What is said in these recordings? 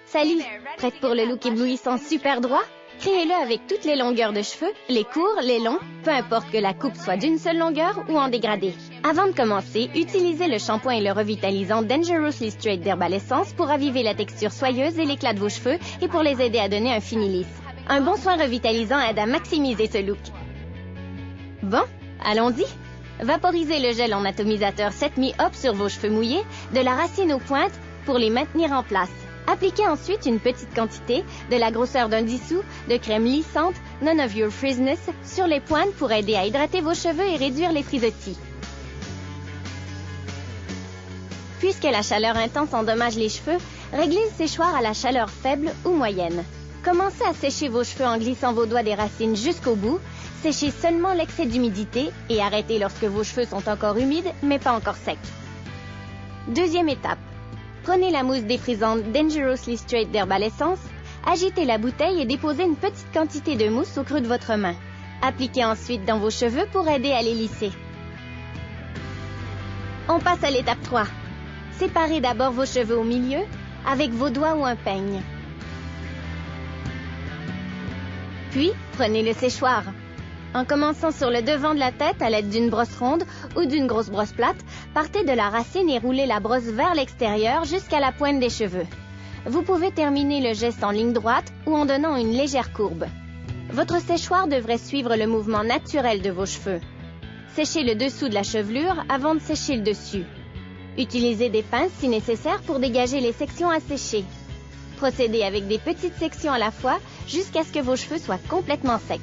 Salut, prête pour le look éblouissant super droit? Créez-le avec toutes les longueurs de cheveux, les courts, les longs, peu importe que la coupe soit d'une seule longueur ou en dégradé. Avant de commencer, utilisez le shampoing et le revitalisant Dangerously Straight d'Herbal Essence pour raviver la texture soyeuse et l'éclat de vos cheveux et pour les aider à donner un fini lisse. Un bon soin revitalisant aide à maximiser ce look. Bon, allons-y. Vaporisez le gel en atomisateur Set Me Up sur vos cheveux mouillés, de la racine aux pointes, pour les maintenir en place. Appliquez ensuite une petite quantité, de la grosseur d'un dissous, de crème lissante, None of Your Frizzness, sur les pointes pour aider à hydrater vos cheveux et réduire les frisottis. Puisque la chaleur intense endommage les cheveux, réglez le séchoir à la chaleur faible ou moyenne. Commencez à sécher vos cheveux en glissant vos doigts des racines jusqu'au bout. Séchez seulement l'excès d'humidité et arrêtez lorsque vos cheveux sont encore humides mais pas encore secs. Deuxième étape. Prenez la mousse défrisante Dangerously Straight d'Herbal Essence, agitez la bouteille et déposez une petite quantité de mousse au creux de votre main. Appliquez ensuite dans vos cheveux pour aider à les lisser. On passe à l'étape 3. Séparez d'abord vos cheveux au milieu avec vos doigts ou un peigne. Puis, prenez le séchoir. En commençant sur le devant de la tête à l'aide d'une brosse ronde ou d'une grosse brosse plate, partez de la racine et roulez la brosse vers l'extérieur jusqu'à la pointe des cheveux. Vous pouvez terminer le geste en ligne droite ou en donnant une légère courbe. Votre séchoir devrait suivre le mouvement naturel de vos cheveux. Séchez le dessous de la chevelure avant de sécher le dessus. Utilisez des pinces si nécessaire pour dégager les sections à sécher. Procédez avec des petites sections à la fois jusqu'à ce que vos cheveux soient complètement secs.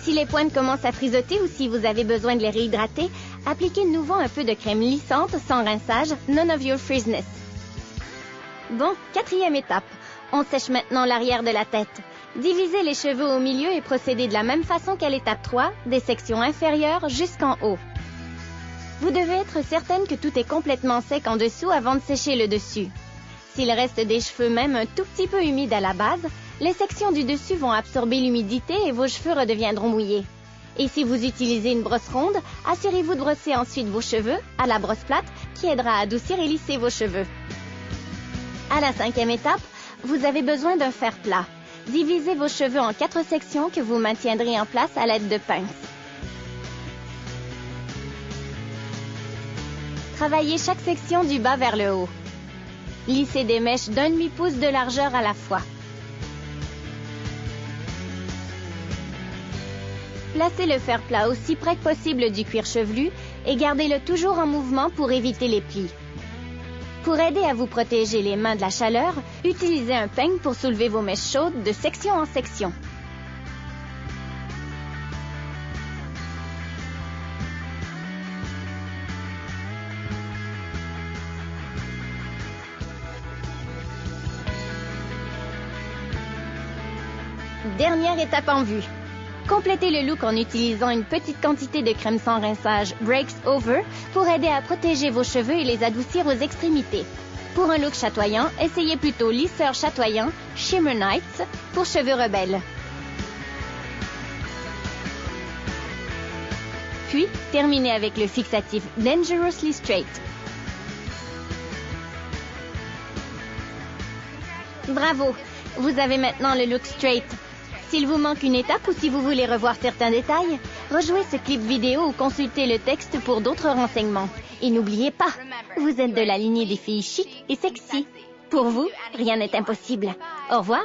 Si les pointes commencent à frisoter ou si vous avez besoin de les réhydrater, appliquez de nouveau un peu de crème lissante sans rinçage, None of Your Frizzness. Bon, quatrième étape. On sèche maintenant l'arrière de la tête. Divisez les cheveux au milieu et procédez de la même façon qu'à l'étape 3, des sections inférieures jusqu'en haut. Vous devez être certaine que tout est complètement sec en dessous avant de sécher le dessus. S'il reste des cheveux même un tout petit peu humides à la base, les sections du dessus vont absorber l'humidité et vos cheveux redeviendront mouillés. Et si vous utilisez une brosse ronde, assurez-vous de brosser ensuite vos cheveux à la brosse plate qui aidera à adoucir et lisser vos cheveux. À la cinquième étape, vous avez besoin d'un fer plat. Divisez vos cheveux en 4 sections que vous maintiendrez en place à l'aide de pinces. Travaillez chaque section du bas vers le haut. Lissez des mèches d'un demi-pouce de largeur à la fois. Placez le fer plat aussi près que possible du cuir chevelu et gardez-le toujours en mouvement pour éviter les plis. Pour aider à vous protéger les mains de la chaleur, utilisez un peigne pour soulever vos mèches chaudes de section en section. Dernière étape en vue. Complétez le look en utilisant une petite quantité de crème sans rinçage Breaks Over pour aider à protéger vos cheveux et les adoucir aux extrémités. Pour un look chatoyant, essayez plutôt lisseur chatoyant Shimmer Nights pour cheveux rebelles. Puis, terminez avec le fixatif Dangerously Straight. Bravo! Vous avez maintenant le look straight. S'il vous manque une étape ou si vous voulez revoir certains détails, rejouez ce clip vidéo ou consultez le texte pour d'autres renseignements. Et n'oubliez pas, vous êtes de la lignée des filles chic et sexy. Pour vous, rien n'est impossible. Au revoir!